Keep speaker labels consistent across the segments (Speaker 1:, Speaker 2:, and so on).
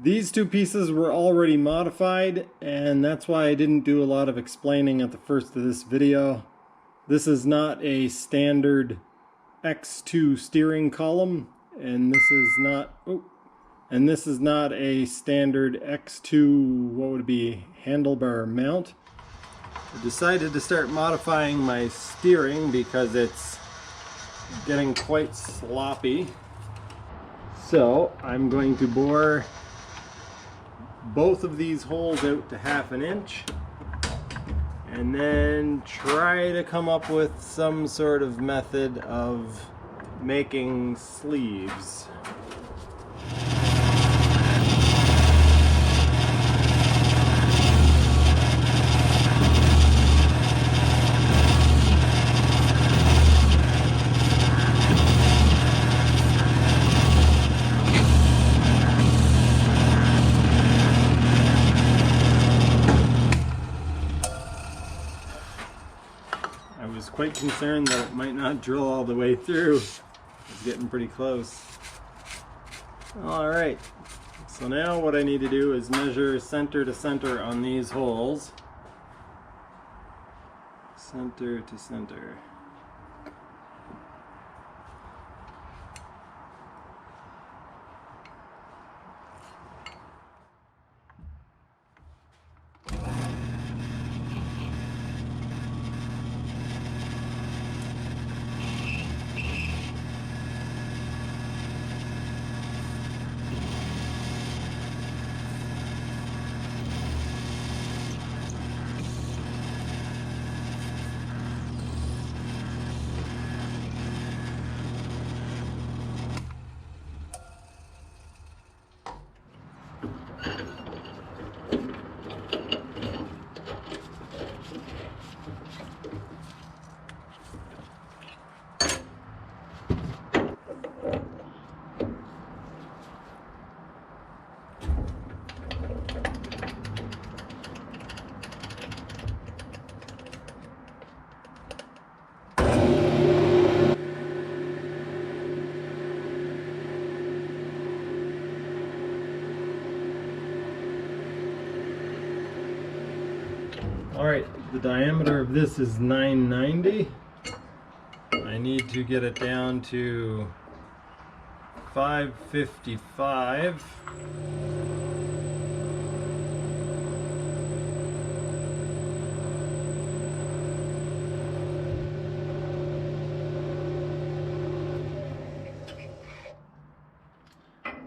Speaker 1: These two pieces were already modified, and that's why I didn't do a lot of explaining at the first of this video. This is not a standard X2 steering column, and this is not a standard X2, what would it be, handlebar mount. I decided to start modifying my steering because it's getting quite sloppy. So I'm going to bore both of these holes out to 1/2 inch and then try to come up with some sort of method of making sleeves. I was quite concerned that it might not drill all the way through. It's getting pretty close. Alright, so now what I need to do is measure center to center on these holes. Center to center. Alright, the diameter of this is 990. I need to get it down to 555.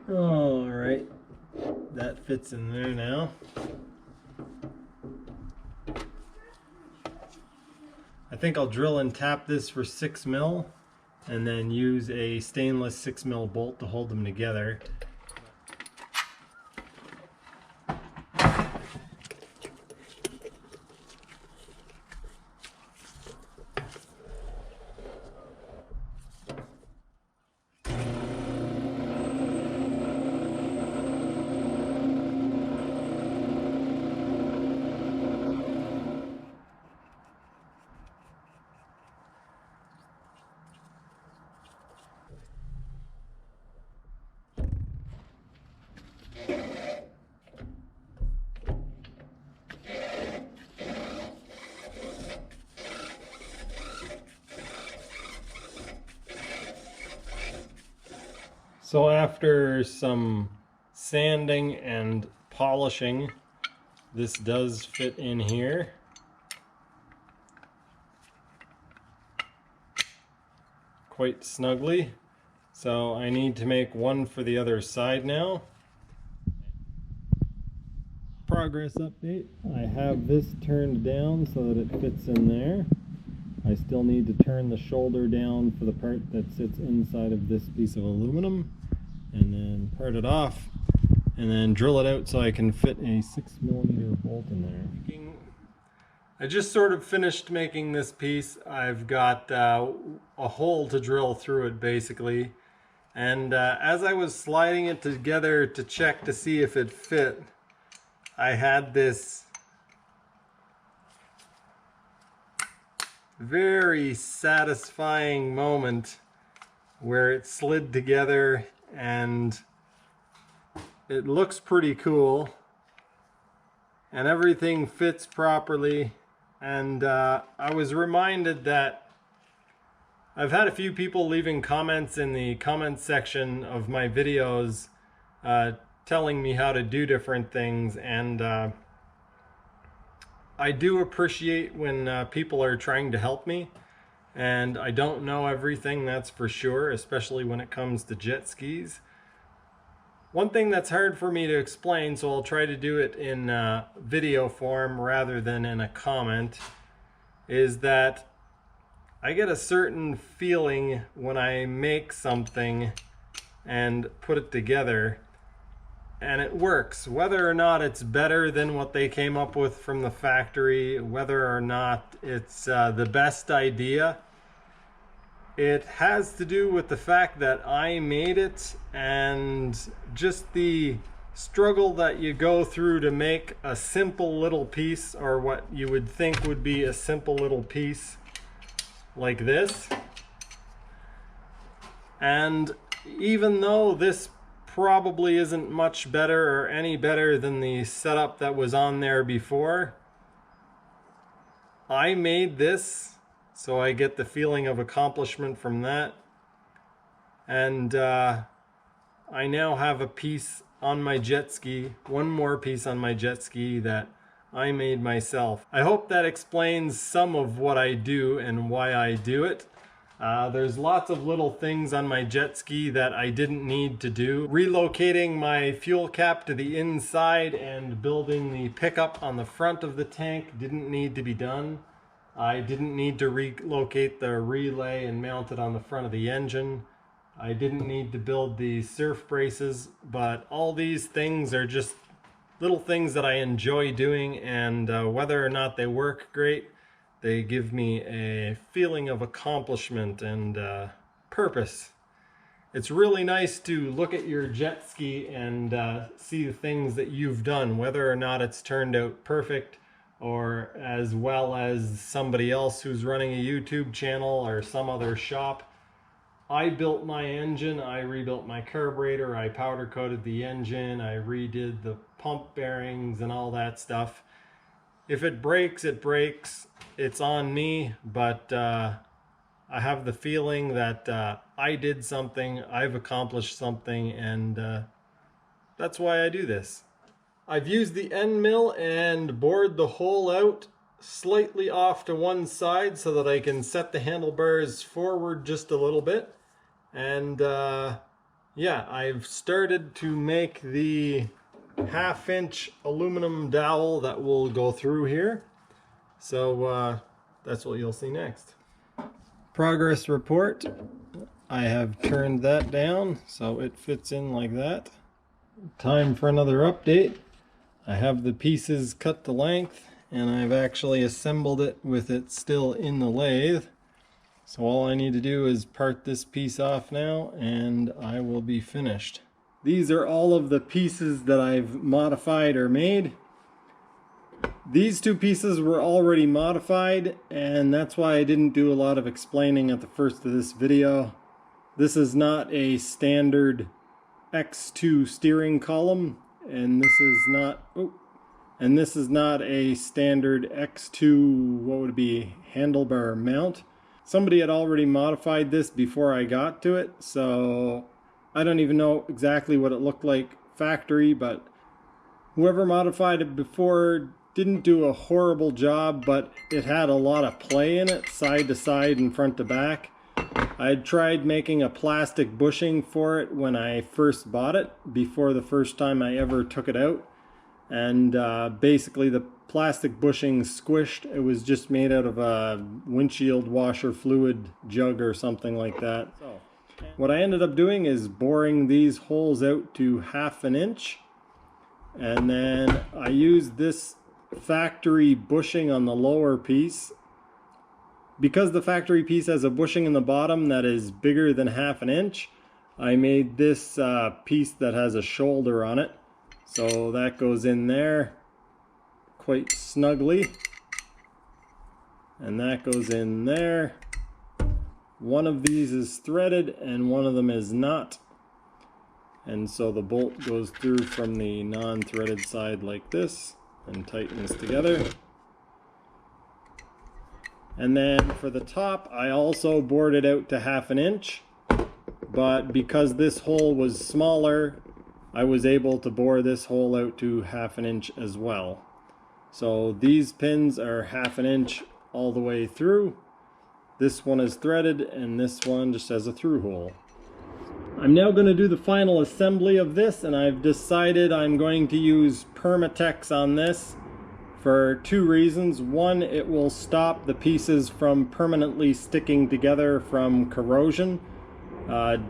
Speaker 1: Alright, that fits in there now. I think I'll drill and tap this for 6 mil and then use a stainless 6 mil bolt to hold them together. So after some sanding and polishing, this does fit in here. Quite snugly. So I need to make one for the other side now. Progress update. I have this turned down so that it fits in there. I still need to turn the shoulder down for the part that sits inside of this piece of aluminum, and then part it off, and then drill it out so I can fit a 6mm bolt in there. I just sort of finished making this piece. I've got a hole to drill through it basically, and as I was sliding it together to check to see if it fit, I had this very satisfying moment where it slid together and it looks pretty cool and everything fits properly. And I was reminded that I've had a few people leaving comments in the comments section of my videos telling me how to do different things, and I do appreciate when people are trying to help me, and I don't know everything, that's for sure, especially when it comes to jet skis. One thing that's hard for me to explain, so I'll try to do it in video form rather than in a comment, is that I get a certain feeling when I make something and put it together and it works. Whether or not it's better than what they came up with from the factory, whether or not it's the best idea, it has to do with the fact that I made it and just the struggle that you go through to make a simple little piece, or what you would think would be a simple little piece like this. And even though this probably isn't much better or any better than the setup that was on there before, I made this, so I get the feeling of accomplishment from that. And I now have a piece on my jet ski, one more piece on my jet ski that I made myself. I hope that explains some of what I do and why I do it. There's lots of little things on my jet ski that I didn't need to do. Relocating my fuel cap to the inside and building the pickup on the front of the tank didn't need to be done. I didn't need to relocate the relay and mount it on the front of the engine. I didn't need to build the surf braces, but all these things are just little things that I enjoy doing, and whether or not they work great, they give me a feeling of accomplishment and purpose. It's really nice to look at your jet ski and see the things that you've done, whether or not it's turned out perfect or as well as somebody else who's running a YouTube channel or some other shop. I built my engine, I rebuilt my carburetor, I powder coated the engine, I redid the pump bearings and all that stuff. If it breaks, it breaks. It's on me, but I have the feeling that I did something, I've accomplished something, and that's why I do this. I've used the end mill and bored the hole out slightly off to one side so that I can set the handlebars forward just a little bit. And yeah, I've started to make the 1/2-inch aluminum dowel that will go through here. So that's what you'll see next. Progress report. I have turned that down so it fits in like that. Time for another update. I have the pieces cut to length and I've actually assembled it with it still in the lathe. So all I need to do is part this piece off now and I will be finished. These are all of the pieces that I've modified or made. These two pieces were already modified, and that's why I didn't do a lot of explaining at the first of this video. This is not a standard X2 steering column, and this is not a standard X2, what would it be, handlebar mount. Somebody had already modified this before I got to it, so I don't even know exactly what it looked like factory, but whoever modified it before didn't do a horrible job, but it had a lot of play in it, side to side and front to back. I had tried making a plastic bushing for it when I first bought it, before the first time I ever took it out. And basically the plastic bushing squished. It was just made out of a windshield washer fluid jug or something like that. So what I ended up doing is boring these holes out to 1/2 inch. And then I used this factory bushing on the lower piece. Because the factory piece has a bushing in the bottom that is bigger than 1/2 inch, I made this piece that has a shoulder on it. So that goes in there quite snugly. And that goes in there. One of these is threaded and one of them is not. And so the bolt goes through from the non-threaded side like this and tightens together. And then for the top, I also bored it out to 1/2 inch, but because this hole was smaller, I was able to bore this hole out to 1/2 inch as well. So these pins are 1/2 inch all the way through. This one is threaded and this one just has a through hole. I'm now going to do the final assembly of this, and I've decided I'm going to use Permatex on this for 2 reasons. One, it will stop the pieces from permanently sticking together from corrosion.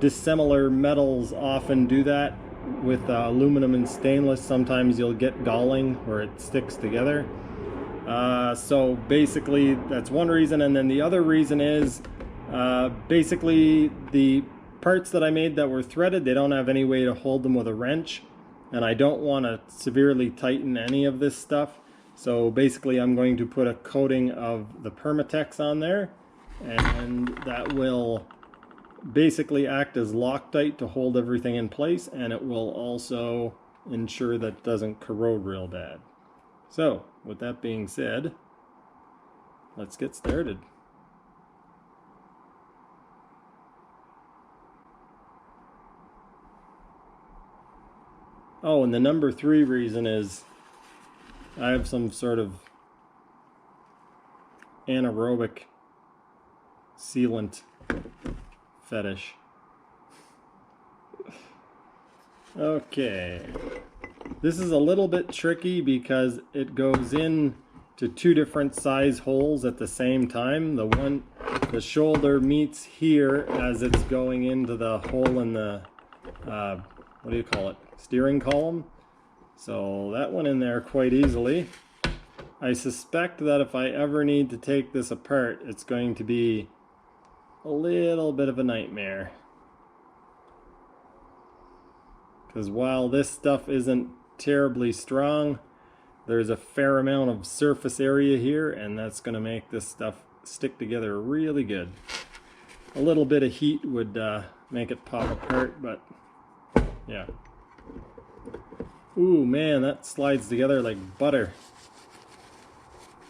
Speaker 1: Dissimilar metals often do that. With aluminum and stainless, sometimes you'll get galling where it sticks together. So basically that's one reason, and then the other reason is basically the parts that I made that were threaded, they don't have any way to hold them with a wrench, and I don't want to severely tighten any of this stuff. So basically I'm going to put a coating of the Permatex on there, and that will basically act as Loctite to hold everything in place, and it will also ensure that it doesn't corrode real bad. So with that being said, let's get started. Oh, and the number 3 reason is I have some sort of anaerobic sealant fetish. Okay. This is a little bit tricky because it goes in to 2 different size holes at the same time. The shoulder meets here as it's going into the hole in the what do you call it? Steering column. So that went in there quite easily. I suspect that if I ever need to take this apart, it's going to be a little bit of a nightmare. Because while this stuff isn't terribly strong, there's a fair amount of surface area here, and that's going to make this stuff stick together really good. A little bit of heat would make it pop apart, but yeah. Ooh, man, that slides together like butter.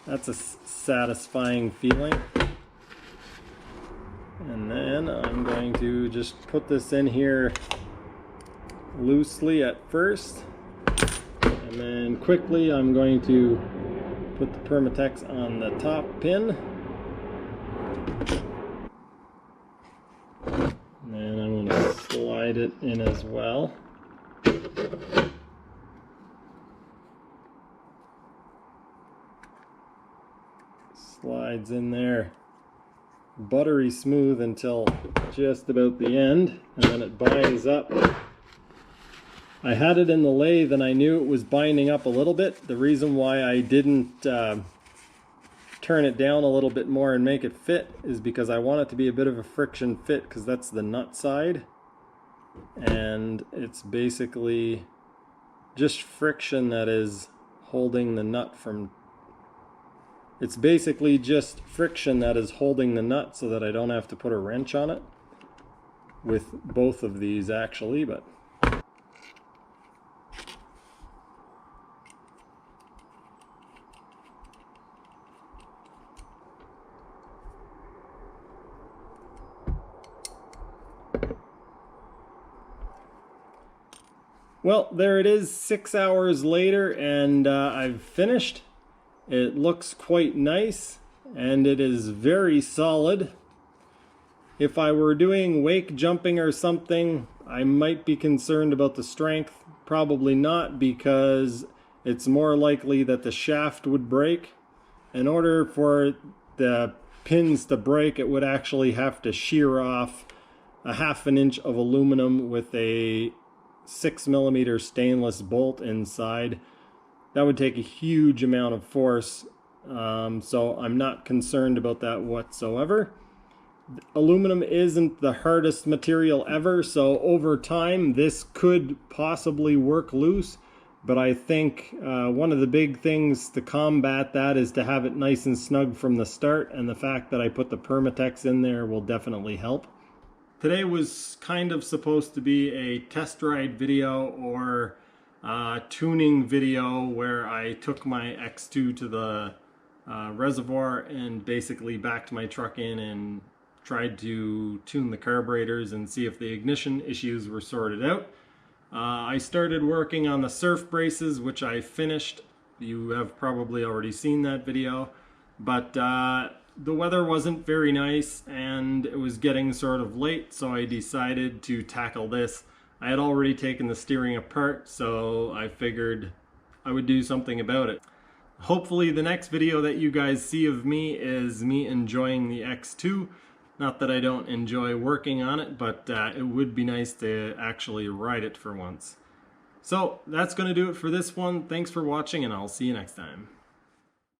Speaker 1: That's a satisfying feeling. And then I'm going to just put this in here loosely at first, and then quickly I'm going to put the Permatex on the top pin, and then I'm going to slide it in as well. Slides in there buttery smooth until just about the end, and then it binds up. I had it in the lathe and I knew it was binding up a little bit. The reason why I didn't turn it down a little bit more and make it fit is because I want it to be a bit of a friction fit, because that's the nut side, and it's basically just friction that is holding the nut from It's basically just friction that is holding the nut so that I don't have to put a wrench on it, with both of these actually, but well, there it is, 6 hours later, and I've finished. It looks quite nice, and it is very solid. If I were doing wake jumping or something, I might be concerned about the strength. Probably not, because it's more likely that the shaft would break. In order for the pins to break, it would actually have to shear off a 1/2 inch of aluminum with a 6mm stainless bolt inside. That would take a huge amount of force, so I'm not concerned about that whatsoever. Aluminum isn't the hardest material ever, so over time this could possibly work loose, but I think one of the big things to combat that is to have it nice and snug from the start, and the fact that I put the Permatex in there will definitely help. Today was kind of supposed to be a test ride video or tuning video where I took my X2 to the reservoir and basically backed my truck in and tried to tune the carburetors and see if the ignition issues were sorted out. I started working on the surf braces, which I finished. You have probably already seen that video, but the weather wasn't very nice and it was getting sort of late, so I decided to tackle this. I had already taken the steering apart, so I figured I would do something about it. Hopefully the next video that you guys see of me is me enjoying the X2. Not that I don't enjoy working on it, but it would be nice to actually ride it for once. So that's going to do it for this one. Thanks for watching, and I'll see you next time.